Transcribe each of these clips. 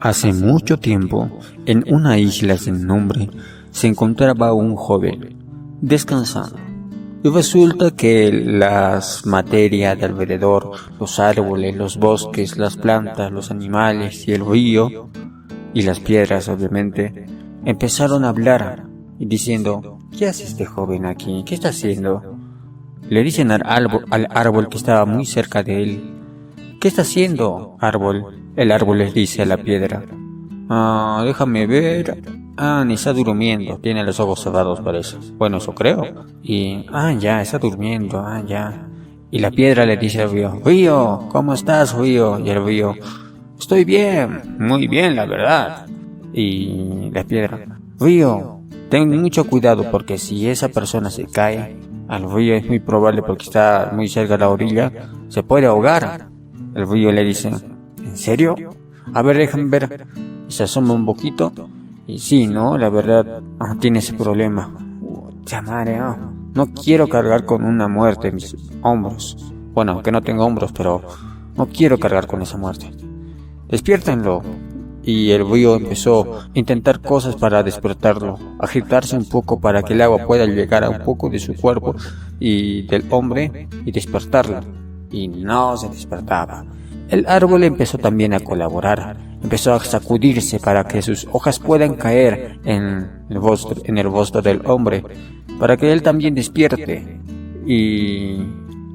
Hace mucho tiempo, en una isla sin nombre, se encontraba un joven descansando. Y resulta que las materias de alrededor, los árboles, los bosques, las plantas, los animales y el río, y las piedras obviamente, empezaron a hablar y diciendo: ¿qué hace este joven aquí? ¿Qué está haciendo? Le dicen al árbol que estaba muy cerca de él: ¿qué está haciendo, árbol? El árbol les dice a la piedra: déjame ver. Ni está durmiendo, tiene los ojos cerrados, parece. Bueno, eso creo. Y, ya, está durmiendo, ya. Y la piedra le dice al río: río, ¿cómo estás, río? Y el río: estoy bien, muy bien, la verdad. Y la piedra: río, ten mucho cuidado porque si esa persona se cae al río, es muy probable, porque está muy cerca de la orilla, se puede ahogar. El río le dice: ¿en serio? A ver, déjame ver. Se asoma un poquito. Y sí, ¿no? La verdad, tiene ese problema. Madre, no quiero cargar con una muerte en mis hombros. Bueno, aunque no tengo hombros, pero no quiero cargar con esa muerte. Despiértenlo. Y el río empezó a intentar cosas para despertarlo, agitarse un poco para que el agua pueda llegar a un poco de su cuerpo y del hombre y despertarlo. Y no se despertaba. El árbol empezó también a colaborar, empezó a sacudirse para que sus hojas puedan caer en el rostro del hombre, para que él también despierte. Y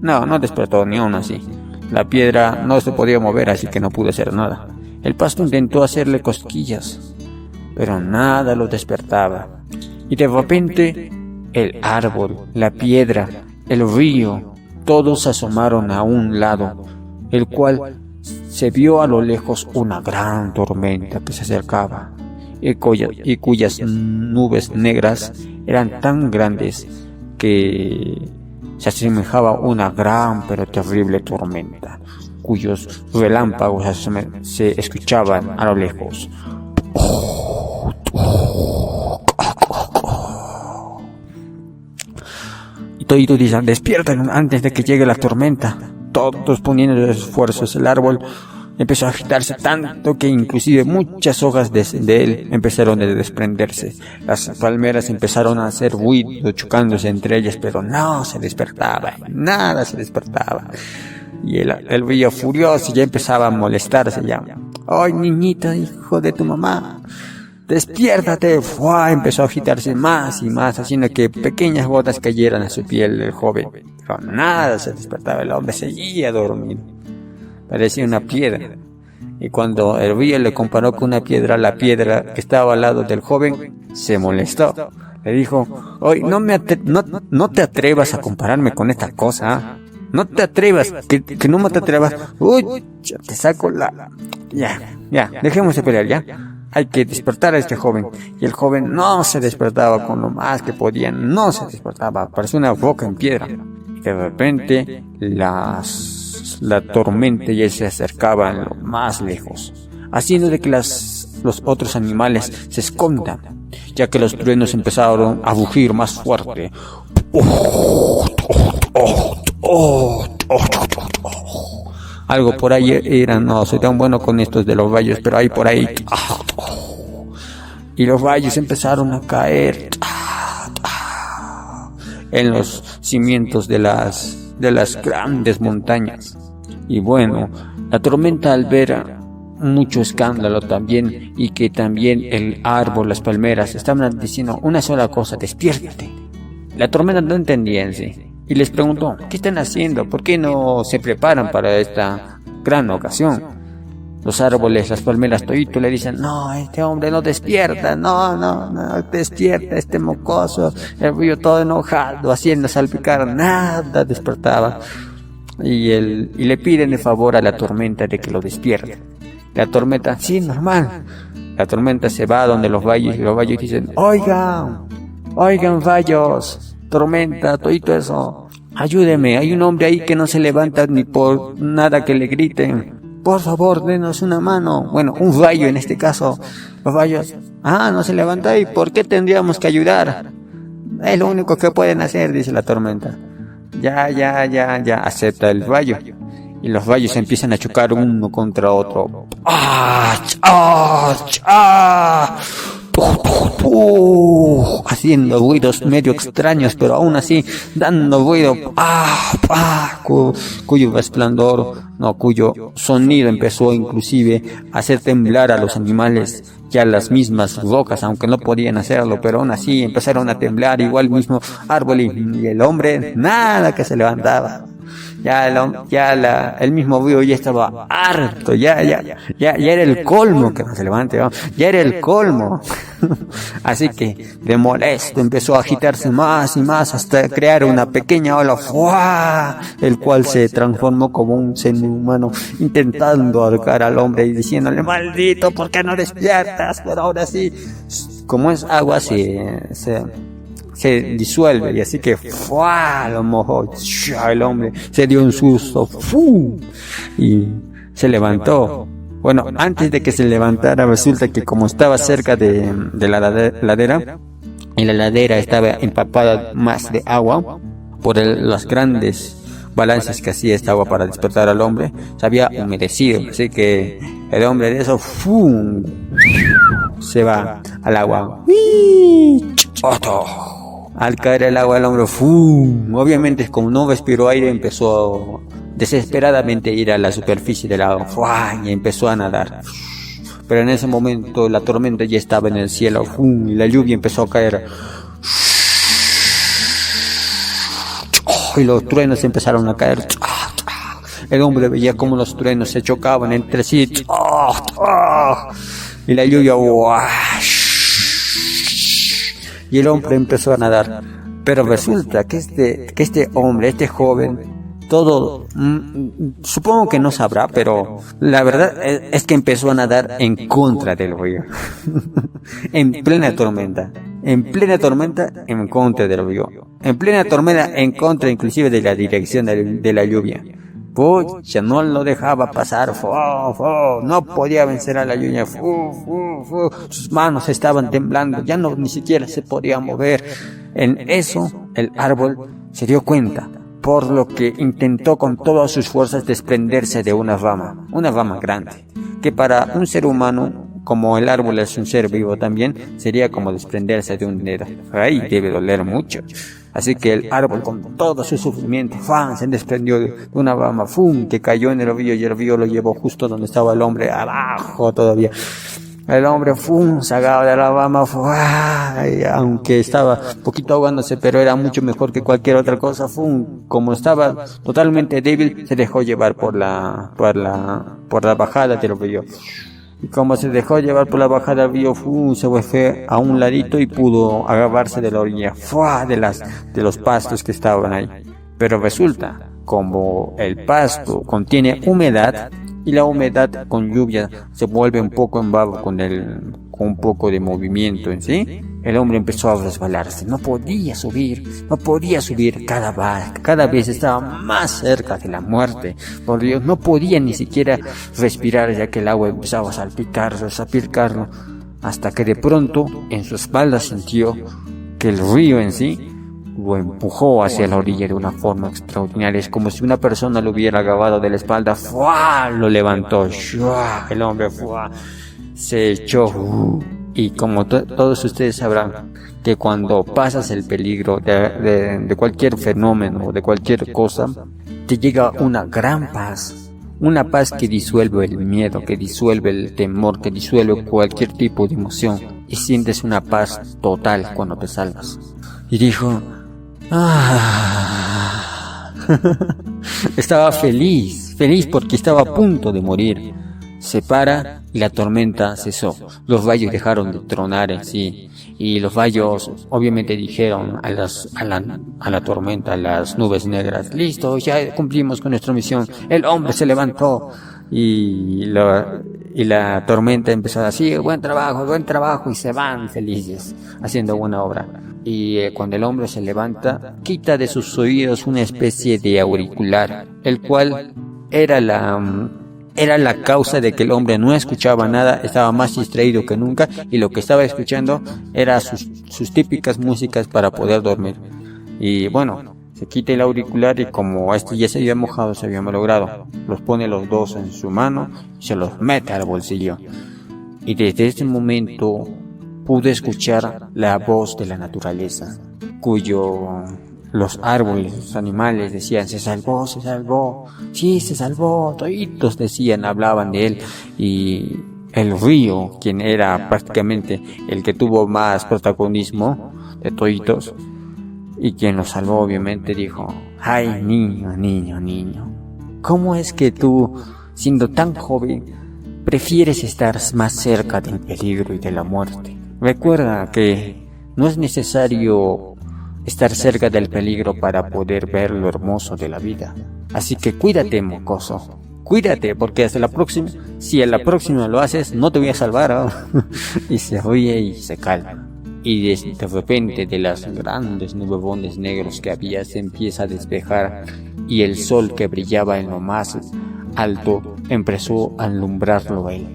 no despertó ni aún así. La piedra no se podía mover, así que no pudo hacer nada. El pasto intentó hacerle cosquillas, pero nada lo despertaba. Y de repente, el árbol, la piedra, el río, todos se asomaron a un lado, el cual se vio a lo lejos una gran tormenta que se acercaba y cuyas nubes negras eran tan grandes que se asemejaba a una gran pero terrible tormenta, cuyos relámpagos se escuchaban a lo lejos. Y toditos dicen: despierten antes de que llegue la tormenta. Todos poniendo esfuerzos. El árbol empezó a agitarse tanto que inclusive muchas hojas de él empezaron a desprenderse. Las palmeras empezaron a hacer ruido, chocándose entre ellas, pero no se despertaba, nada se despertaba. Y el río, furioso, ya empezaba a molestarse ya. ¡Ay, niñita, hijo de tu mamá! ¡Despiértate! Empezó a agitarse más y más, haciendo que pequeñas gotas cayeran a su piel del joven. Pero nada se despertaba, el hombre seguía dormido. Parecía una piedra. Y cuando el río le comparó con una piedra, la piedra que estaba al lado del joven se molestó. Le dijo: ¡ay, no te atrevas a compararme con esta cosa! No te atrevas, que no te atrevas. ¡Uy! Te saco la... Ya, dejemos de pelear, ya. Hay que despertar a este joven. Y el joven no se despertaba con lo más que podía. No se despertaba. Parecía una roca en piedra. Y de repente la tormenta ya se acercaba a lo más lejos, haciendo de que los otros animales se escondan, ya que los truenos empezaron a rugir más fuerte. Algo por ahí era, no soy tan bueno con estos de los rayos, pero hay por ahí. Y los rayos empezaron a caer en los cimientos de las grandes montañas. Y bueno, la tormenta, al ver mucho escándalo también, y que también el árbol, las palmeras estaban diciendo una sola cosa: despiértate. La tormenta no entendía en sí. Y les preguntó: ¿qué están haciendo? ¿Por qué no se preparan para esta gran ocasión? Los árboles, las palmeras, todito le dicen: no, este hombre no despierta, no despierta, este mocoso. El río todo enojado, haciendo salpicar, nada despertaba. Y le piden el favor a la tormenta de que lo despierte. La tormenta: sí, normal. La tormenta se va donde los valles, y los valles dicen: oigan, rayos, tormenta, todito eso, ayúdeme, hay un hombre ahí que no se levanta ni por nada que le griten, por favor, denos una mano. Bueno, un rayo en este caso. Los rayos: no se levanta, ¿y por qué tendríamos que ayudar? Es lo único que pueden hacer, dice la tormenta. Ya, acepta el rayo. y los rayos empiezan a chocar uno contra otro. ¡Ah! ¡Ah! ¡Ah! Haciendo ruidos medio extraños, pero aún así dando ruido, cuyo resplandor, cuyo sonido empezó inclusive a hacer temblar a los animales y a las mismas rocas, aunque no podían hacerlo, pero aún así empezaron a temblar, igual mismo árbol, y el hombre nada que se levantaba. El mismo río ya estaba harto, ya era el colmo que no se levante, ya era el colmo. Así que de molesto empezó a agitarse más y más hasta crear una pequeña ola, ¡fua!, el cual se transformó como un ser humano intentando ahorcar al hombre y diciéndole: maldito, ¿por qué no despiertas? Pero ahora sí, como es agua, se disuelve, y así que ¡fua!, lo mojó. El hombre se dio un susto, ¡fu!, y se levantó. Bueno, antes de que se levantara, resulta que como estaba cerca de la ladera, y la ladera estaba empapada más de agua por las grandes balances que hacía esta agua para despertar al hombre, se había humedecido, así que el hombre de eso ¡fum!, se va al agua. Al caer el agua, el hombre ¡fum!, obviamente como no respiró aire, empezó desesperadamente a ir a la superficie del agua, ¡fua!, y empezó a nadar. Pero en ese momento la tormenta ya estaba en el cielo, ¡fum!, y la lluvia empezó a caer, y los truenos empezaron a caer. El hombre veía cómo los truenos se chocaban entre sí, y la lluvia, y el hombre empezó a nadar. Pero resulta que este hombre, este joven, todo, supongo que no sabrá, pero la verdad es que empezó a nadar en contra del río. En plena tormenta, en contra del río, en plena tormenta, en contra inclusive de la dirección de la lluvia. Pucha, no lo dejaba pasar, no podía vencer a la lluvia, sus manos estaban temblando, ya ni siquiera se podía mover. En eso, el árbol se dio cuenta, por lo que intentó con todas sus fuerzas desprenderse de una rama grande, que para un ser humano, como el árbol es un ser vivo también, sería como desprenderse de un dedo. Ahí debe doler mucho. Así que el árbol, con todo su sufrimiento, se desprendió de una rama, que cayó en el río, y el río lo llevó justo donde estaba el hombre, abajo todavía. El hombre, se agarró de la rama, aunque estaba un poquito ahogándose, pero era mucho mejor que cualquier otra cosa. Como estaba totalmente débil, se dejó llevar por la bajada del río. Y como se dejó llevar por la bajada del río, se fue a un ladito y pudo agarrarse de la orilla, de los pastos que estaban ahí. Pero resulta, como el pasto contiene humedad, y la humedad con lluvia se vuelve un poco en barro con un poco de movimiento en sí, el hombre empezó a resbalarse, no podía subir, cada vez estaba más cerca de la muerte. Por Dios, no podía ni siquiera respirar, ya que el agua empezaba a salpicarlo, hasta que de pronto en su espalda sintió que el río en sí lo empujó hacia la orilla de una forma extraordinaria. Es como si una persona lo hubiera agarrado de la espalda, lo levantó, el hombre se echó. Y como todos ustedes sabrán, que cuando pasas el peligro de cualquier fenómeno, de cualquier cosa, te llega una gran paz. Una paz que disuelve el miedo, que disuelve el temor, que disuelve cualquier tipo de emoción. Y sientes una paz total cuando te salvas. Y dijo, estaba feliz porque estaba a punto de morir. Se para y la tormenta cesó. Los rayos dejaron de tronar en sí, y los rayos obviamente dijeron a la tormenta, a las nubes negras: listo, ya cumplimos con nuestra misión. El hombre se levantó, y la tormenta empezó a decir: buen trabajo, y se van felices haciendo buena obra. Y cuando el hombre se levanta, quita de sus oídos una especie de auricular, el cual era la causa de que el hombre no escuchaba nada, estaba más distraído que nunca, y lo que estaba escuchando era sus típicas músicas para poder dormir. Y bueno, Se quita el auricular y como este ya se había mojado, se había malogrado, los pone los dos en su mano y se los mete al bolsillo. Y desde ese momento pude escuchar la voz de la naturaleza, los árboles, los animales decían: se salvó, sí, se salvó, toditos decían, hablaban de él. Y el río, quien era prácticamente el que tuvo más protagonismo de toditos, y quien lo salvó obviamente, dijo: ay, niño, ¿cómo es que tú, siendo tan joven, prefieres estar más cerca del peligro y de la muerte? Recuerda que no es necesario estar cerca del peligro para poder ver lo hermoso de la vida. Así que cuídate, mocoso. Cuídate, porque hasta la próxima, si a la próxima lo haces, no te voy a salvar, ¿no? Y se ríe y se calma. Y de repente, de las grandes nubebones negros que había, se empieza a despejar, y el sol que brillaba en lo más alto empezó a alumbrarlo a él,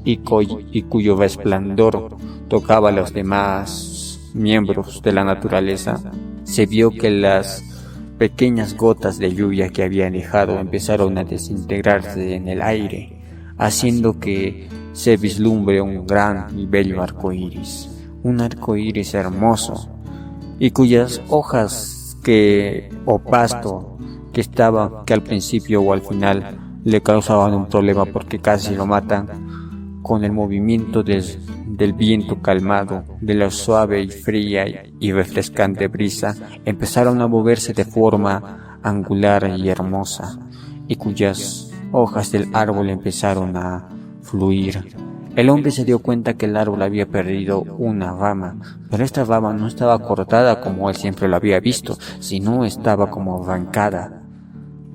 y cuyo resplandor tocaba a los demás miembros de la naturaleza. Se vio que las pequeñas gotas de lluvia que habían dejado empezaron a desintegrarse en el aire, haciendo que se vislumbre un gran y bello arco iris, un arco iris hermoso, y cuyas hojas o pasto que al principio o al final le causaban un problema porque casi lo matan, con el movimiento del viento calmado, de la suave y fría y refrescante brisa, empezaron a moverse de forma angular y hermosa, y cuyas hojas del árbol empezaron a fluir. El hombre se dio cuenta que el árbol había perdido una rama, pero esta rama no estaba cortada como él siempre lo había visto, sino estaba como arrancada,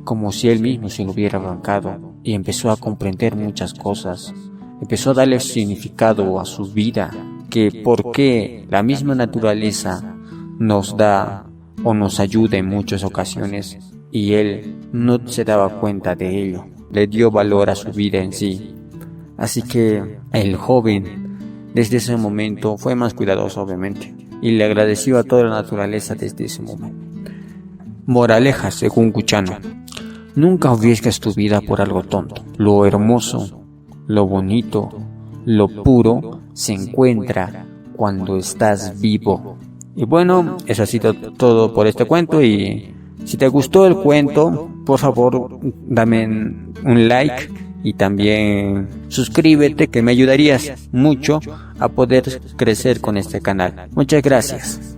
como si él mismo se lo hubiera arrancado, y empezó a comprender muchas cosas. Empezó a darle significado a su vida, que por qué la misma naturaleza nos da o nos ayuda en muchas ocasiones, y él no se daba cuenta de ello. Le dio valor a su vida en sí. Así que el joven desde ese momento fue más cuidadoso, obviamente, y le agradeció a toda la naturaleza desde ese momento. Moraleja según Cuchano: nunca arriesgues tu vida por algo tonto. Lo hermoso, lo bonito, lo puro se encuentra cuando estás vivo. Y bueno, eso ha sido todo por este cuento, y si te gustó el cuento, por favor dame un like y también suscríbete, que me ayudarías mucho a poder crecer con este canal. Muchas gracias.